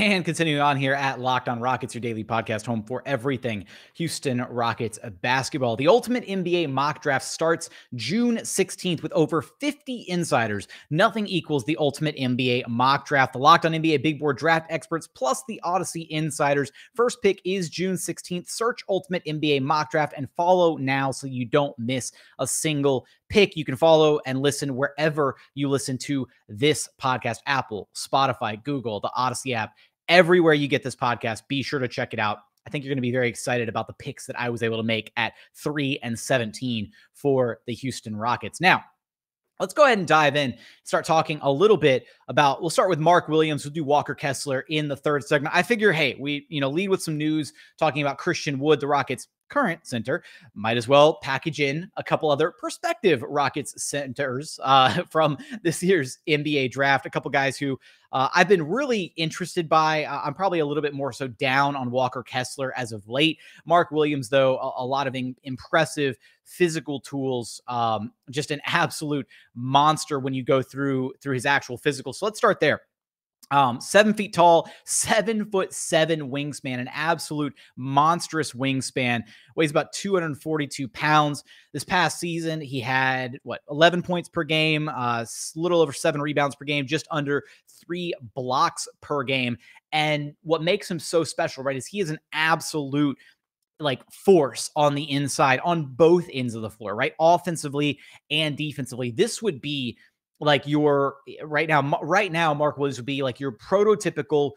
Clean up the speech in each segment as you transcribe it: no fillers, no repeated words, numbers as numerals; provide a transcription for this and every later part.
And continuing on here at Locked On Rockets, your daily podcast home for everything Houston Rockets basketball. The Ultimate NBA mock draft starts June 16th with over 50 insiders. Nothing equals the Ultimate NBA mock draft. The Locked On NBA Big Board draft experts plus the Odyssey insiders. First pick is June 16th. Search Ultimate NBA mock draft and follow now so you don't miss a single pick. You can follow and listen wherever you listen to this podcast: Apple, Spotify, Google, the Odyssey app. Everywhere you get this podcast, be sure to check it out. I think you're going to be very excited about the picks that I was able to make at 3 and 17 for the Houston Rockets. Now, let's go ahead and dive in, start talking a little bit about, we'll start with Mark Williams. We'll do Walker Kessler in the third segment. I figure, hey, we lead with some news talking about Christian Wood, the Rockets' current center. Might as well package in a couple other prospective Rockets centers from this year's NBA draft. A couple guys who I've been really interested by. I'm probably a little bit more so down on Walker Kessler as of late. Mark Williams, though, a lot of impressive physical tools, just an absolute monster when you go through his actual physical. So let's start there. 7 feet tall, 7'7" wingspan, an absolute monstrous wingspan, weighs about 242 pounds. This past season, he had 11 points per game, little over 7 rebounds per game, just under 3 blocks per game. And what makes him so special, right, is he is an absolute force on the inside, on both ends of the floor, right? Offensively and defensively. This would be your right now, Mark Williams would be like your prototypical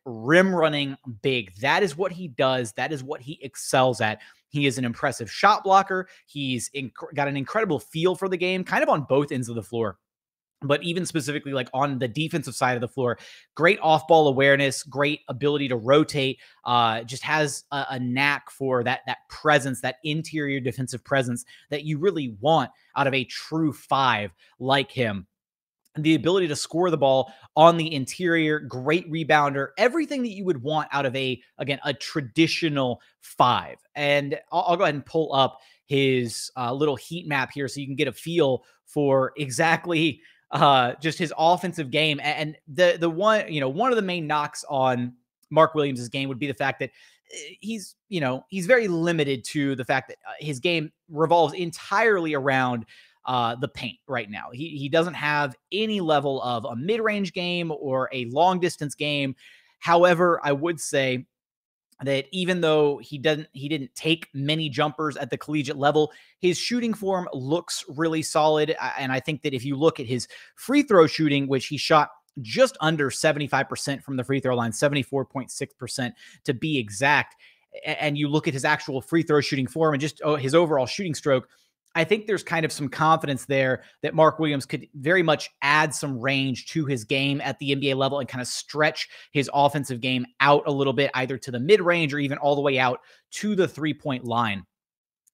rim running big. That is what he does. That is what he excels at. He is an impressive shot blocker. He's got an incredible feel for the game, kind of on both ends of the floor. But even specifically on the defensive side of the floor, great off-ball awareness, great ability to rotate, just has a knack for that presence, that interior defensive presence that you really want out of a true 5 like him. And the ability to score the ball on the interior, great rebounder, everything that you would want out of a traditional 5. And I'll go ahead and pull up his little heat map here so you can get a feel for exactly just his offensive game. And the one, one of the main knocks on Mark Williams' game would be the fact that he's very limited to the fact that his game revolves entirely around the paint right now. He doesn't have any level of a mid-range game or a long distance game. However, I would say that even though he didn't take many jumpers at the collegiate level, his shooting form looks really solid. And I think that if you look at his free throw shooting, which he shot just under 75% from the free throw line, 74.6% to be exact, and you look at his actual free throw shooting form and just his overall shooting stroke, I think there's kind of some confidence there that Mark Williams could very much add some range to his game at the NBA level and kind of stretch his offensive game out a little bit, either to the mid-range or even all the way out to the three-point line.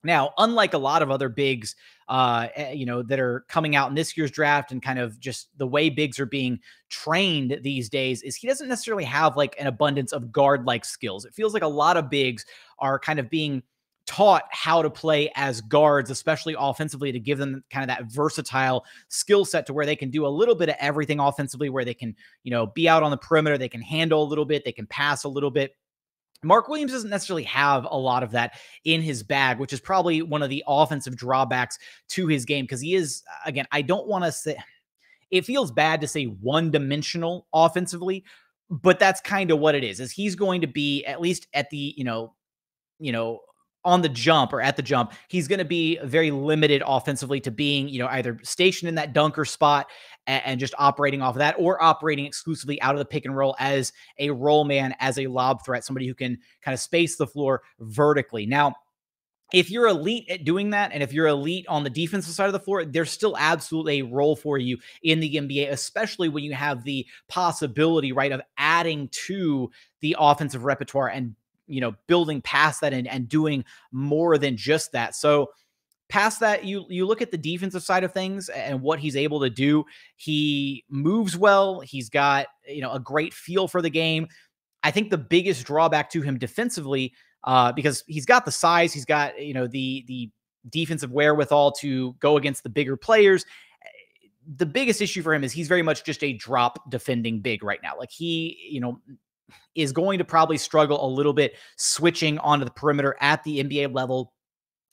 Now, unlike a lot of other bigs, that are coming out in this year's draft and kind of just the way bigs are being trained these days, is he doesn't necessarily have an abundance of guard-like skills. It feels like a lot of bigs are kind of being taught how to play as guards, especially offensively, to give them kind of that versatile skill set to where they can do a little bit of everything offensively, where they can, be out on the perimeter, they can handle a little bit, they can pass a little bit. Mark Williams doesn't necessarily have a lot of that in his bag, which is probably one of the offensive drawbacks to his game, because he is, again, I don't want to say, it feels bad to say one-dimensional offensively, but that's kind of what it is he's going to be, at least at the, on the jump or at the jump, he's going to be very limited offensively to being, either stationed in that dunker spot and just operating off of that, or operating exclusively out of the pick and roll as a roll man, as a lob threat, somebody who can kind of space the floor vertically. Now, if you're elite at doing that, and if you're elite on the defensive side of the floor, there's still absolutely a role for you in the NBA, especially when you have the possibility, right, of adding to the offensive repertoire and building past that and doing more than just that. So past that, you look at the defensive side of things and what he's able to do. He moves well. He's got, a great feel for the game. I think the biggest drawback to him defensively, because he's got the size, he's got, the defensive wherewithal to go against the bigger players. The biggest issue for him is he's very much just a drop defending big right now. He, is going to probably struggle a little bit switching onto the perimeter at the NBA level,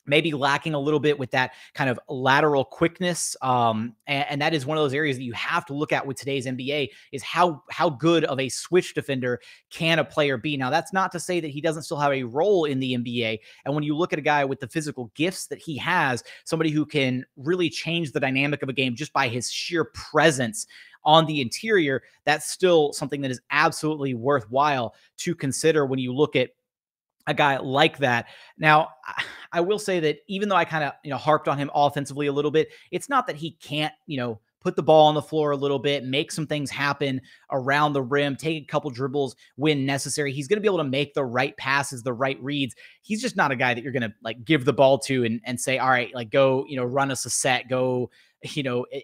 maybe lacking a little bit with that kind of lateral quickness. And that is one of those areas that you have to look at with today's NBA is how good of a switch defender can a player be. Now, that's not to say that he doesn't still have a role in the NBA. And when you look at a guy with the physical gifts that he has, somebody who can really change the dynamic of a game just by his sheer presence on the interior, that's still something that is absolutely worthwhile to consider when you look at a guy like that. Now, I will say that even though I kind of, harped on him offensively a little bit, it's not that he can't, put the ball on the floor a little bit, make some things happen around the rim, take a couple dribbles when necessary. He's going to be able to make the right passes, the right reads. He's just not a guy that you're going to like give the ball to and say, all right, like go, run us a set, go,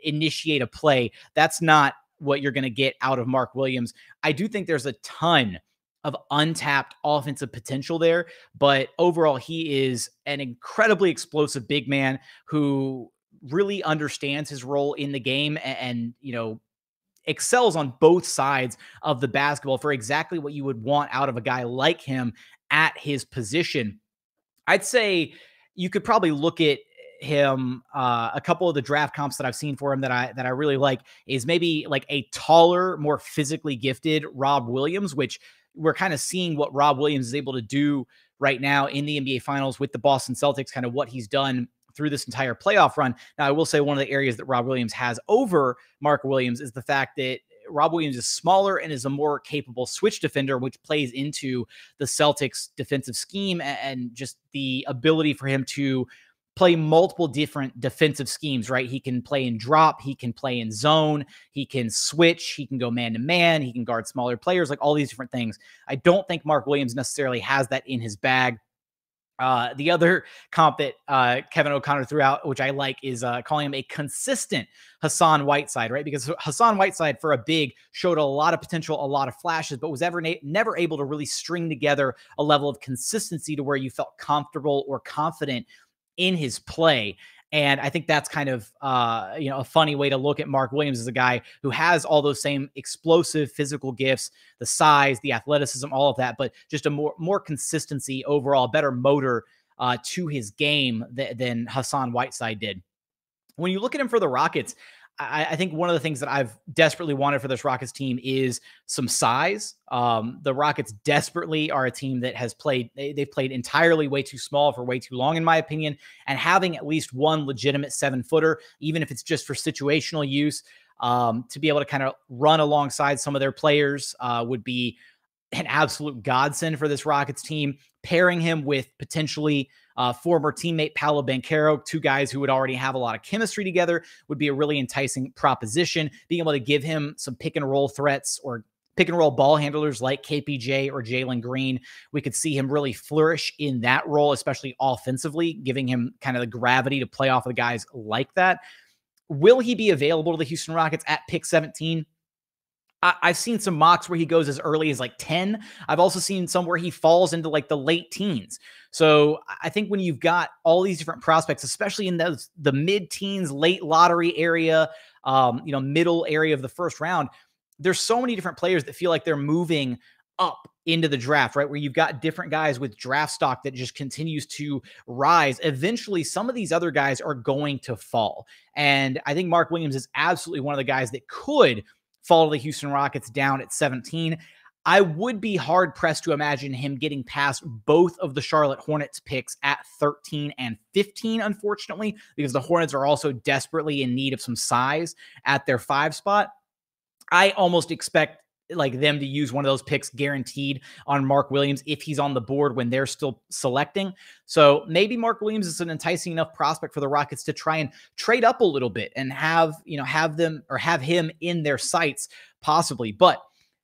initiate a play. That's not what you're going to get out of Mark Williams. I do think there's a ton of untapped offensive potential there, but overall he is an incredibly explosive big man who really understands his role in the game and excels on both sides of the basketball for exactly what you would want out of a guy like him at his position. I'd say you could probably look at him, a couple of the draft comps that I've seen for him that I really like is maybe like a taller, more physically gifted Rob Williams, which we're kind of seeing what Rob Williams is able to do right now in the NBA Finals with the Boston Celtics, kind of what he's done through this entire playoff run. Now, I will say one of the areas that Rob Williams has over Mark Williams is the fact that Rob Williams is smaller and is a more capable switch defender, which plays into the Celtics defensive scheme and just the ability for him to play multiple different defensive schemes, right? He can play in drop, he can play in zone, he can switch, he can go man-to-man, he can guard smaller players, like all these different things. I don't think Mark Williams necessarily has that in his bag. The other comp that Kevin O'Connor threw out, which I like, is calling him a consistent Hassan Whiteside, right? Because Hassan Whiteside, for a big, showed a lot of potential, a lot of flashes, but was never able to really string together a level of consistency to where you felt comfortable or confident in his play. And I think that's kind of, a funny way to look at Mark Williams as a guy who has all those same explosive physical gifts, the size, the athleticism, all of that, but just a more consistency overall, better motor to his game than Hassan Whiteside did. When you look at him for the Rockets, I think one of the things that I've desperately wanted for this Rockets team is some size. The Rockets desperately are a team that has they've played entirely way too small for way too long, in my opinion, and having at least one legitimate 7-footer, even if it's just for situational use, to be able to kind of run alongside some of their players would be an absolute godsend for this Rockets team. Pairing him with potentially former teammate Paolo Banchero, two guys who would already have a lot of chemistry together, would be a really enticing proposition. Being able to give him some pick and roll threats or pick and roll ball handlers like KPJ or Jalen Green, we could see him really flourish in that role, especially offensively, giving him kind of the gravity to play off of guys like that. Will he be available to the Houston Rockets at pick 17? I've seen some mocks where he goes as early as like 10. I've also seen some where he falls into like the late teens. So I think when you've got all these different prospects, especially in the mid-teens, late lottery area, middle area of the first round, there's so many different players that feel like they're moving up into the draft, right? Where you've got different guys with draft stock that just continues to rise. Eventually, some of these other guys are going to fall. And I think Mark Williams is absolutely one of the guys that could fall to the Houston Rockets down at 17. I would be hard pressed to imagine him getting past both of the Charlotte Hornets picks at 13 and 15, unfortunately, because the Hornets are also desperately in need of some size at their 5 spot. I almost expect like them to use one of those picks guaranteed on Mark Williams if he's on the board when they're still selecting. So maybe Mark Williams is an enticing enough prospect for the Rockets to try and trade up a little bit and have him in their sights possibly. But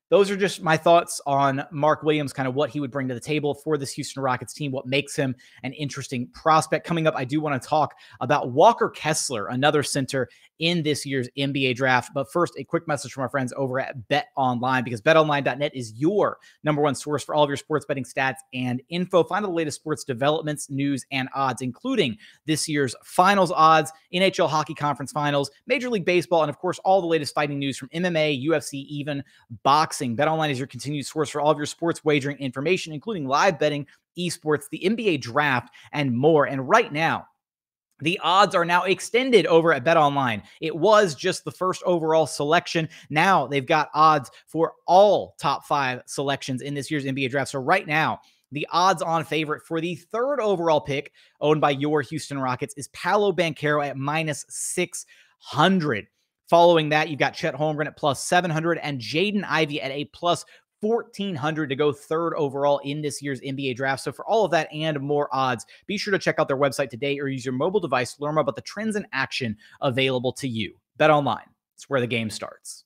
those are just my thoughts on Mark Williams, kind of what he would bring to the table for this Houston Rockets team, what makes him an interesting prospect. Coming up, I do want to talk about Walker Kessler, another center in this year's NBA draft. But first, a quick message from our friends over at BetOnline, because BetOnline.net is your number one source for all of your sports betting stats and info. Find the latest sports developments, news, and odds, including this year's finals odds, NHL Hockey Conference Finals, Major League Baseball, and of course, all the latest fighting news from MMA, UFC, even boxing. boxing. BetOnline is your continued source for all of your sports wagering information, including live betting, esports, the NBA draft, and more. And right now, the odds are now extended over at BetOnline. It was just the first overall selection. Now they've got odds for all top 5 selections in this year's NBA draft. So right now, the odds-on favorite for the 3rd overall pick owned by your Houston Rockets is Paolo Banchero at -600. Following that, you've got Chet Holmgren at +700 and Jaden Ivey at a +1,400 to go 3rd overall in this year's NBA draft. So for all of that and more odds, be sure to check out their website today or use your mobile device to learn more about the trends and action available to you. BetOnline, it's where the game starts.